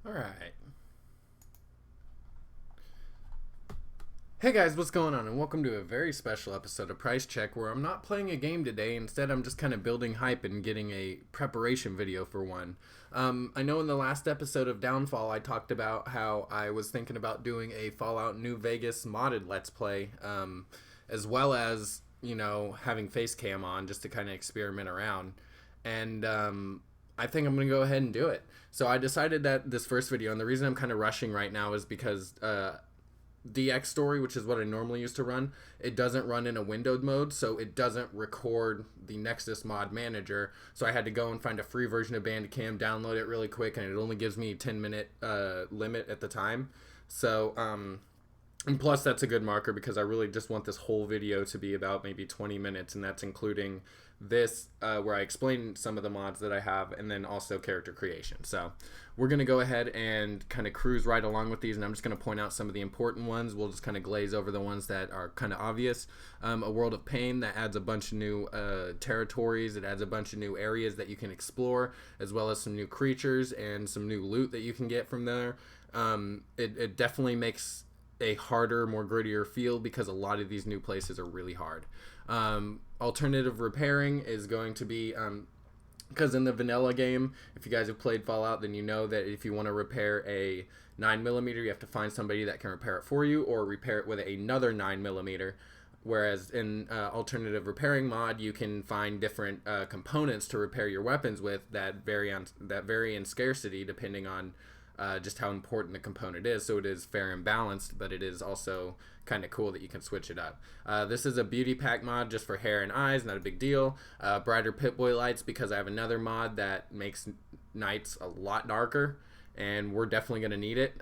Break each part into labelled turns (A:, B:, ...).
A: All right. Hey guys, what's going on? And welcome to a very special episode of Price Check where I'm not playing a game today. Instead, I'm just kind of building hype and getting a preparation video for one. I know in the last episode of Downfall, I talked about how I was thinking about doing a Fallout New Vegas modded Let's Play, as well as, having face cam on just to kind of experiment around. And I think I'm going to go ahead and do it. So I decided that this first video, and the reason I'm kind of rushing right now is because DX Story, which is what I normally use to run, it doesn't run in a windowed mode, so it doesn't record the Nexus mod manager. So I had to go and find a free version of Bandicam, download it really quick, and it only gives me a 10-minute limit at the time. So, and plus that's a good marker because I really just want this whole video to be about maybe 20 minutes, and that's including this where I explain some of the mods that I have and then also character creation. So we're going to go ahead and kind of cruise right along with these, and I'm just going to point out some of the important ones. We'll just kind of glaze over the ones that are kind of obvious. A World of Pain that adds a bunch of new territories. It adds a bunch of new areas that you can explore, as well as some new creatures and some new loot that you can get from there. It definitely makes a harder, more grittier feel because a lot of these new places are really hard. Alternative repairing is going to be because in the vanilla game, if you guys have played Fallout, then you know that if you want to repair a 9mm, you have to find somebody that can repair it for you or repair it with another 9mm. Whereas in alternative repairing mod, you can find different components to repair your weapons with that vary in scarcity depending on just how important the component is. So it is fair and balanced, but it is also kind of cool that you can switch it up. This is a beauty pack mod just for hair and eyes, not a big deal. Brighter Pip-Boy lights because I have another mod that makes nights a lot darker, and we're definitely going to need it.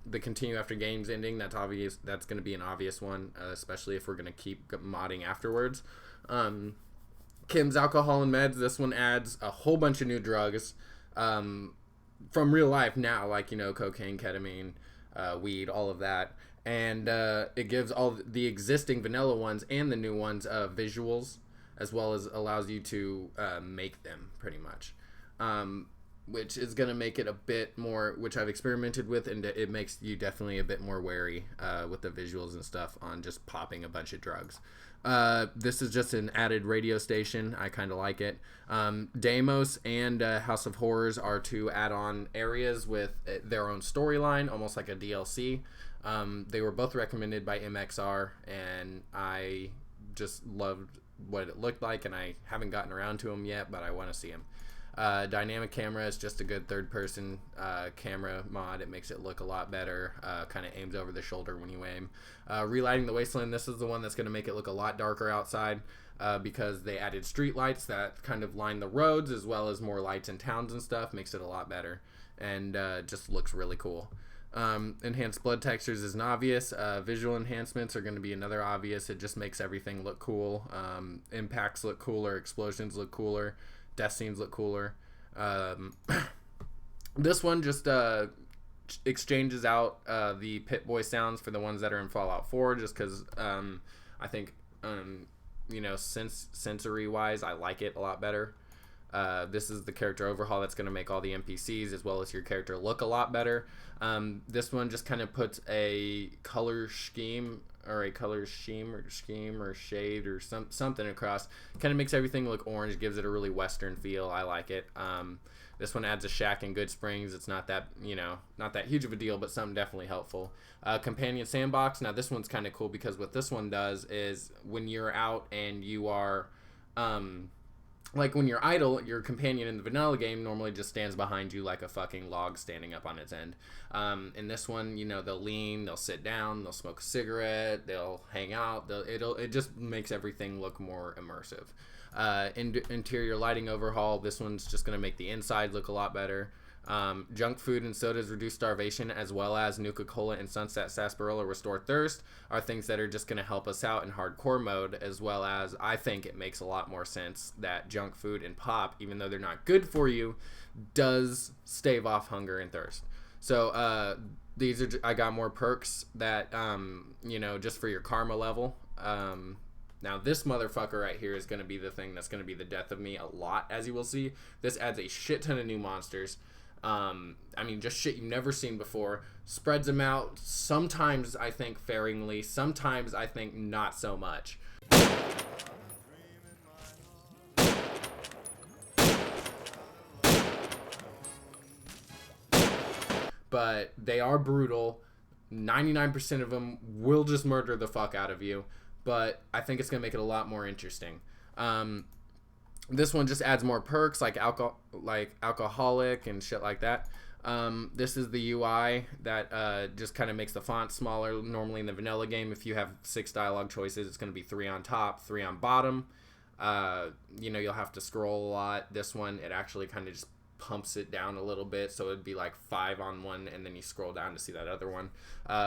A: The continue after games ending, that's obvious. That's going to be an obvious one, especially if we're going to keep modding afterwards. Kim's Alcohol and Meds, this one adds a whole bunch of new drugs from real life now, like, cocaine, ketamine, weed, all of that. And it gives all the existing vanilla ones and the new ones visuals, as well as allows you to make them, pretty much. Which is going to make it a bit more, which I've experimented with, and it makes you definitely a bit more wary with the visuals and stuff on just popping a bunch of drugs. This is just an added radio station. I kind of like it. Deimos and House of Horrors are two add-on areas with their own storyline, almost like a DLC. They were both recommended by MXR, and I just loved what it looked like, and I haven't gotten around to them yet, but I want to see them. Dynamic camera is just a good third-person camera mod. It makes it look a lot better. Kind of aims over the shoulder when you aim. Relighting the Wasteland, this is the one that's going to make it look a lot darker outside because they added street lights that kind of line the roads, as well as more lights in towns and stuff. Makes it a lot better, and just looks really cool. Enhanced blood textures is an obvious. Visual enhancements are going to be another obvious. It just makes everything look cool. Impacts look cooler. Explosions look cooler. Death scenes look cooler. This one just exchanges out the Pip-Boy sounds for the ones that are in Fallout 4, just because I think, sensory-wise, I like it a lot better. This is the character overhaul that's going to make all the NPCs as well as your character look a lot better. This one just kind of puts a color scheme or shade or something across. Kind of makes everything look orange, gives it a really Western feel. I like it. This one adds a shack in Good Springs. It's not that, not that huge of a deal, but something definitely helpful. Companion Sandbox. Now this one's kind of cool because what this one does is when you're out and you are, like when you're idle, your companion in the vanilla game normally just stands behind you like a fucking log standing up on its end. In this one, they'll lean, they'll sit down, they'll smoke a cigarette, they'll hang out. It just makes everything look more immersive. Interior lighting overhaul. This one's just going to make the inside look a lot better. Junk food and sodas reduce starvation, as well as Nuka-Cola and Sunset Sarsaparilla restore thirst, are things that are just going to help us out in hardcore mode, as well as I think it makes a lot more sense that junk food and pop, even though they're not good for you, does stave off hunger and thirst. So these are, I got more perks that, just for your karma level. Now this motherfucker right here is going to be the thing that's going to be the death of me a lot, as you will see. This adds a shit ton of new monsters. I mean, just shit you've never seen before. Spreads them out. Sometimes I think faringly. Sometimes I think not so much. But they are brutal. 99% of them will just murder the fuck out of you. But I think it's going to make it a lot more interesting. This one just adds more perks like alcoholic and shit like that. This is the UI that just kind of makes the font smaller. Normally in the vanilla game, if you have 6 dialogue choices, it's going to be 3 on top, 3 on bottom. You'll have to scroll a lot. This one, it actually kind of just pumps it down a little bit, so it'd be like 5 on one, and then you scroll down to see that other one.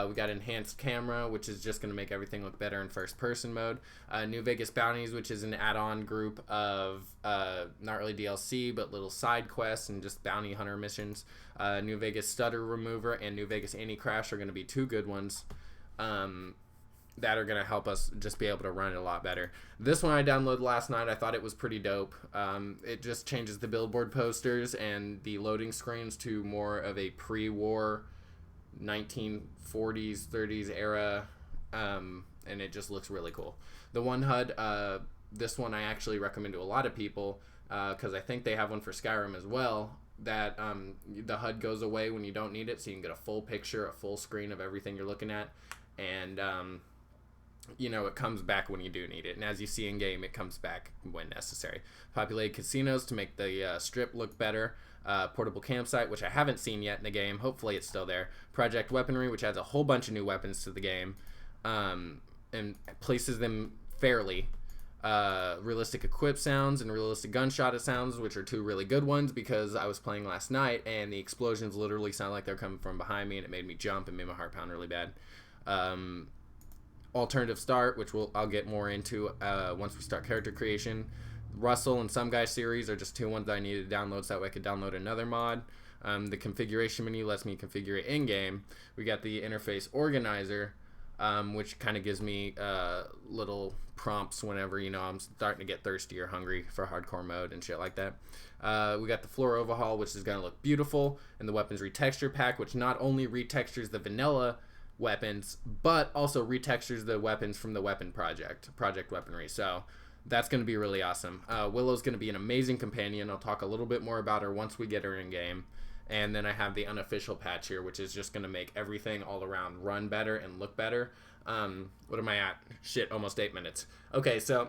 A: We got enhanced camera, which is just going to make everything look better in first person mode. New Vegas bounties, which is an add-on group of not really DLC but little side quests and just bounty hunter missions. New Vegas stutter remover and New Vegas anti-crash are going to be 2 good ones that are going to help us just be able to run it a lot better. This one I downloaded last night. I thought it was pretty dope. It just changes the billboard posters and the loading screens to more of a pre-war 1940s, 30s era, and it just looks really cool. The one HUD, this one I actually recommend to a lot of people because I think they have one for Skyrim as well, that the HUD goes away when you don't need it, so you can get a full picture, a full screen of everything you're looking at, and it comes back when you do need it. And as you see in game, it comes back when necessary. Populated casinos to make the strip look better. Portable campsite, which I haven't seen yet in the game. Hopefully it's still there. Project weaponry, which adds a whole bunch of new weapons to the game and places them fairly. Realistic equip sounds and realistic gunshot sounds, which are 2 really good ones because I was playing last night and the explosions literally sound like they're coming from behind me, and it made me jump and made my heart pound really bad. Alternative start, which I'll get more into once we start character creation. Russell and Some Guy series are just 2 ones that I needed to download so that way I could download another mod. The configuration menu lets me configure it in-game. We got the interface organizer, which kind of gives me little prompts whenever I'm starting to get thirsty or hungry for hardcore mode and shit like that. We got the floor overhaul, which is going to look beautiful, and the weapons retexture pack, which not only retextures the vanilla weapons but also retextures the weapons from the weapon project weaponry, so that's going to be really awesome. Willow's going to be an amazing companion. I'll talk a little bit more about her once we get her in game. And then I have the unofficial patch here, which is just going to make everything all around run better and look better. What am I at? Shit, almost 8 minutes. Okay, so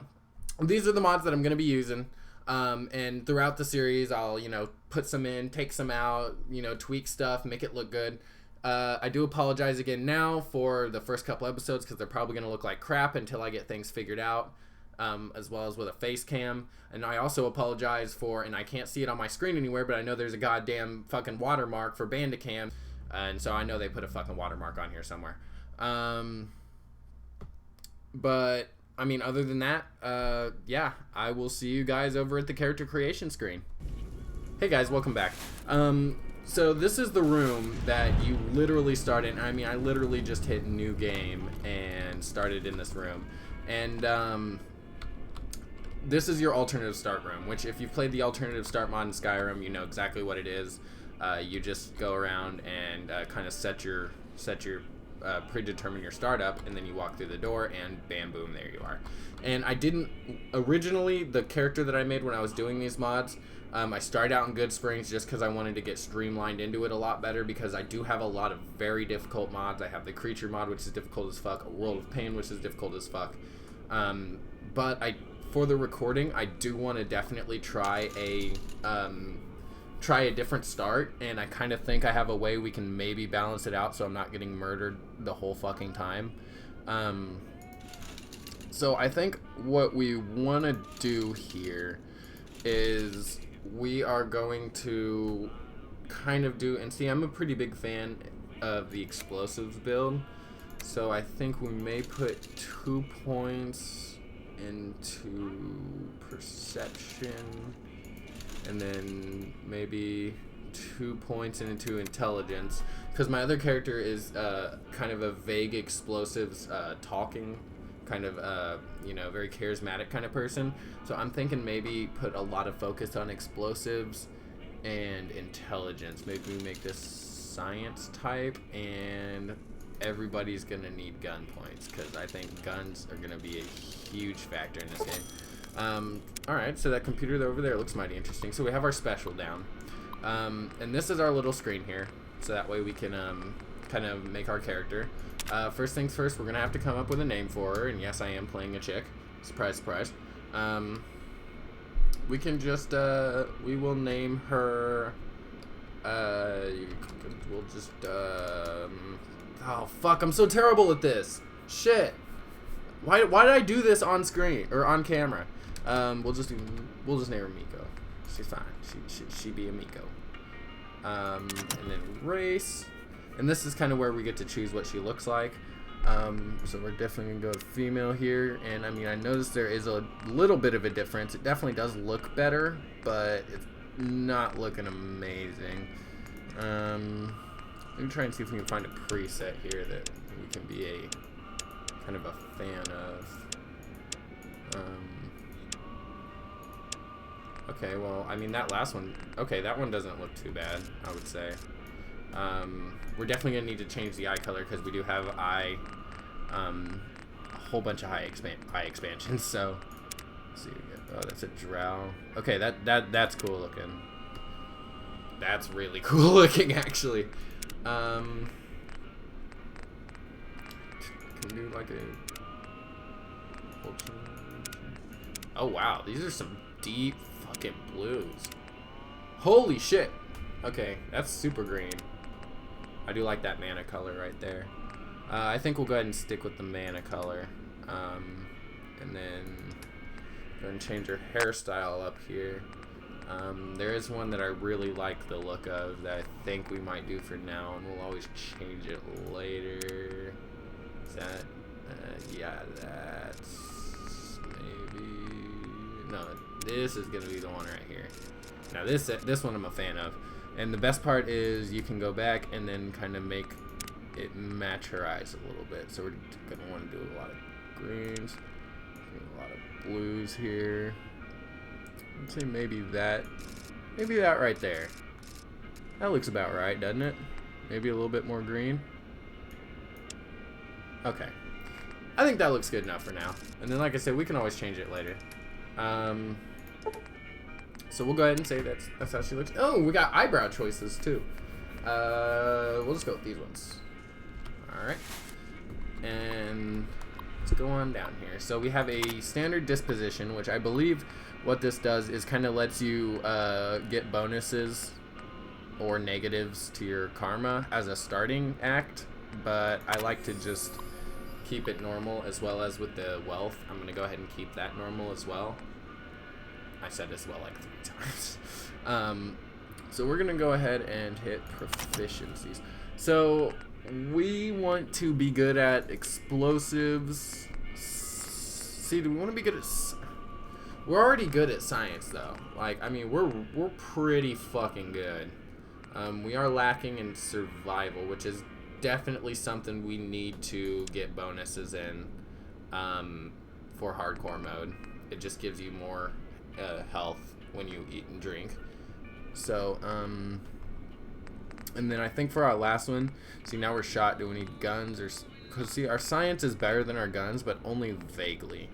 A: these are the mods that I'm going to be using. And throughout the series, I'll, put some in, take some out, tweak stuff, make it look good. I do apologize again now for the first couple episodes because they're probably going to look like crap until I get things figured out, as well as with a face cam. And I also apologize for, and I can't see it on my screen anywhere, but I know there's a goddamn fucking watermark for Bandicam, and so I know they put a fucking watermark on here somewhere. But, I mean, other than that, yeah, I will see you guys over at the character creation screen. Hey guys, welcome back. So this is the room that you literally start in. I mean, I literally just hit new game and started in this room. And this is your alternative start room, which if you've played the alternative start mod in Skyrim, you know exactly what it is. You just go around and kind of predetermine your startup, and then you walk through the door and bam, boom, there you are. And I didn't, originally, the character that I made when I was doing these mods, I started out in Good Springs just because I wanted to get streamlined into it a lot better, because I do have a lot of very difficult mods. I have the Creature mod, which is difficult as fuck, a World of Pain, which is difficult as fuck. But for the recording, I do want to definitely try a different start, and I kind of think I have a way we can maybe balance it out so I'm not getting murdered the whole fucking time. So I think what we want to do here is we are going to kind of do, and see, I'm a pretty big fan of the explosives build, so I think we may put 2 points into perception, and then maybe 2 points into intelligence, because my other character is kind of a vague explosives talking kind of very charismatic kind of person, so I'm thinking maybe put a lot of focus on explosives and intelligence. Maybe we make this science type, and everybody's gonna need gun points because I think guns are gonna be a huge factor in this game. Alright, so that computer over there looks mighty interesting. So we have our special down. And this is our little screen here. So that way we can kind of make our character. First things first, we're going to have to come up with a name for her. And yes, I am playing a chick. Surprise, surprise. We can just, we will name her, we'll just, oh fuck, I'm so terrible at this. Shit. Why did I do this on screen, or on camera? We'll just name her Miko. She's fine. She be a Miko. And then race. And this is kind of where we get to choose what she looks like. So we're definitely gonna go with female here. And I mean, I noticed there is a little bit of a difference. It definitely does look better, but it's not looking amazing. Let me try and see if we can find a preset here that we can be a kind of a fan of. Okay, well, I mean, that last one, okay, that one doesn't look too bad, I would say. We're definitely going to need to change the eye color because we do have a whole bunch of eye expansions, so, let's see, oh, that's a drow. Okay, that's cool looking. That's really cool looking, actually. Can we do like a... Oh, wow, these are some deep fucking blues. Holy shit. Okay, that's super green. I do like that mana color right there. I think we'll go ahead and stick with the mana color. And then go and change her hairstyle up here. There is one that I really like the look of that I think we might do for now, and we'll always change it later. Is that, yeah, that's maybe, no, this is gonna be the one right here. Now this one I'm a fan of, and the best part is you can go back and then kind of make it match her eyes a little bit. So we're gonna want to do a lot of greens, a lot of blues here. I'd say maybe that right there. That looks about right, doesn't it? Maybe a little bit more green. Okay. I think that looks good enough for now. And then, like I said, we can always change it later. So we'll go ahead and say that's how she looks. Oh, we got eyebrow choices too. We'll just go with these ones. Alright. And let's go on down here. So we have a standard disposition, which I believe what this does is kind of lets you get bonuses or negatives to your karma as a starting act. But I like to just keep it normal, as well as with the wealth. I'm going to go ahead and keep that normal as well. I said as well like 3 times. So we're going to go ahead and hit proficiencies. So we want to be good at explosives. See, do we want to be good at... We're already good at science, though. Like, I mean, we're pretty fucking good. We are lacking in survival, which is definitely something we need to get bonuses in for hardcore mode. It just gives you more health when you eat and drink. So, and then I think for our last one, see, now we're shot. Do we need guns? Or, because see, our science is better than our guns, but only vaguely.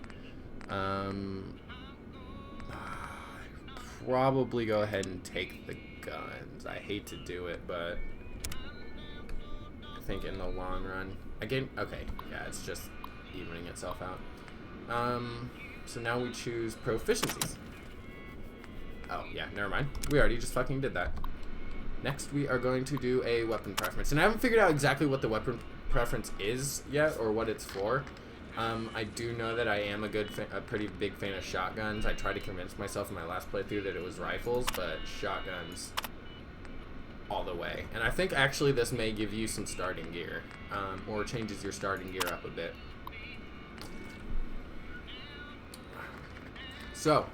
A: Probably go ahead and take the guns. I hate to do it, but I think in the long run, again, okay, yeah, it's just evening itself out. So now we choose proficiencies. Oh yeah, never mind. We already just fucking did that. Next, we are going to do a weapon preference, and I haven't figured out exactly what the weapon preference is yet, or what it's for. I do know that I am a pretty big fan of shotguns. I tried to convince myself in my last playthrough that it was rifles, but shotguns all the way. And I think actually this may give you some starting gear, or changes your starting gear up a bit. So,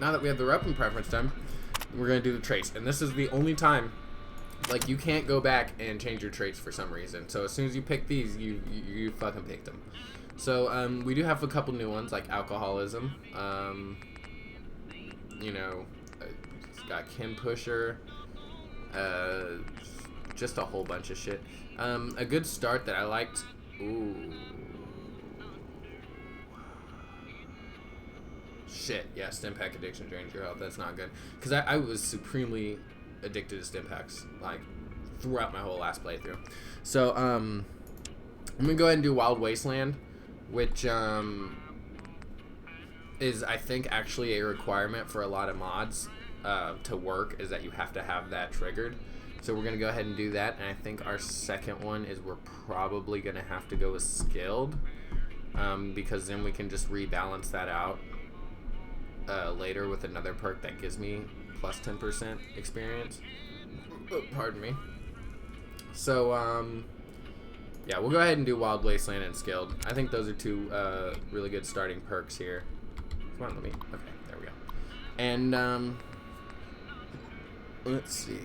A: now that we have the weapon preference done, we're going to do the traits. And this is the only time, like, you can't go back and change your traits for some reason. So as soon as you pick these, you fucking picked them. So we do have a couple new ones, like alcoholism. You know, got Kim Pusher, just a whole bunch of shit. A good start that I liked. Ooh. Shit, yeah, stim pack addiction drains your health. That's not good. Because I was supremely addicted to stim packs, like, throughout my whole last playthrough. So, I'm going to go ahead and do Wild Wasteland, which, is, I think, actually a requirement for a lot of mods to work, is that you have to have that triggered. So we're going to go ahead and do that, and I think our second one is we're probably going to have to go with Skilled, because then we can just rebalance that out later with another perk that gives me plus 10% experience. Oh, pardon me. So, yeah, we'll go ahead and do Wild Wasteland and Skilled. I think those are two really good starting perks here. Come on, let me... Okay, there we go. And, let's see.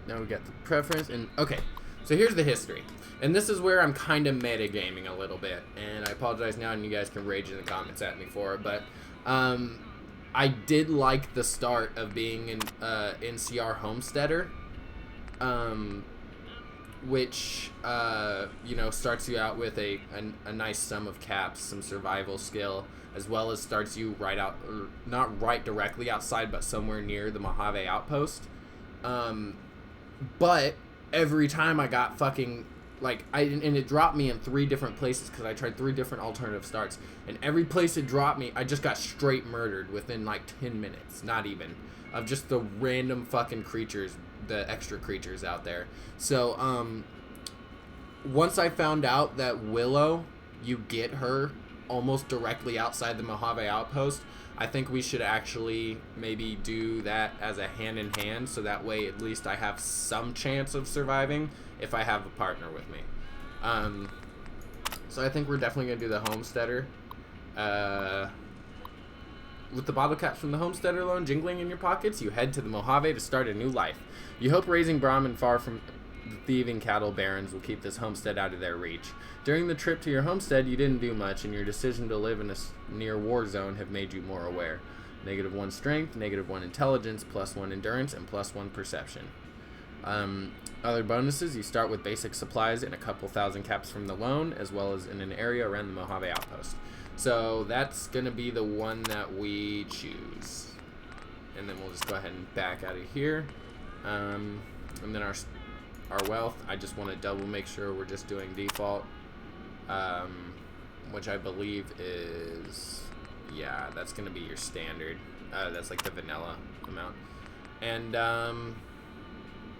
A: Now we got the preference, and... Okay, so here's the history. And this is where I'm kind of metagaming a little bit. And I apologize now, and you guys can rage in the comments at me for it. But I did like the start of being an NCR Homesteader. Which, you know, starts you out with a nice sum of caps, some survival skill, as well as starts you right out, or not right directly outside, but somewhere near the Mojave Outpost. But every time I got fucking... Like, and it dropped me in 3 different places because I tried 3 different alternative starts. And every place it dropped me, I just got straight murdered within, like, 10 minutes. Not even. Of just the random fucking creatures, the extra creatures out there. So, once I found out that Willow, you get her almost directly outside the Mojave Outpost, I think we should actually maybe do that as a hand-in-hand, so that way at least I have some chance of surviving if I have a partner with me. So I think we're definitely going to do the Homesteader. With the bottle caps from the Homesteader loan jingling in your pockets, you head to the Mojave to start a new life. You hope raising Brahmin far from the thieving cattle barons will keep this homestead out of their reach. During the trip to your homestead, you didn't do much, and your decision to live in a near war zone have made you more aware. -1 strength, -1 intelligence, +1 endurance, and +1 perception. Other bonuses, you start with basic supplies and a couple thousand caps from the loan, as well as in an area around the Mojave Outpost. So that's going to be the one that we choose. And then we'll just go ahead and back out of here. And then our wealth, I just want to double make sure we're just doing default. Which I believe is... Yeah, that's going to be your standard. That's like the vanilla amount. And,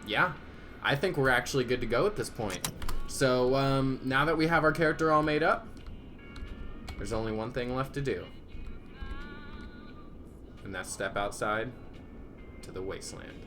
A: yeah. I think we're actually good to go at this point. So, now that we have our character all made up, there's only one thing left to do. And that's step outside to the wasteland.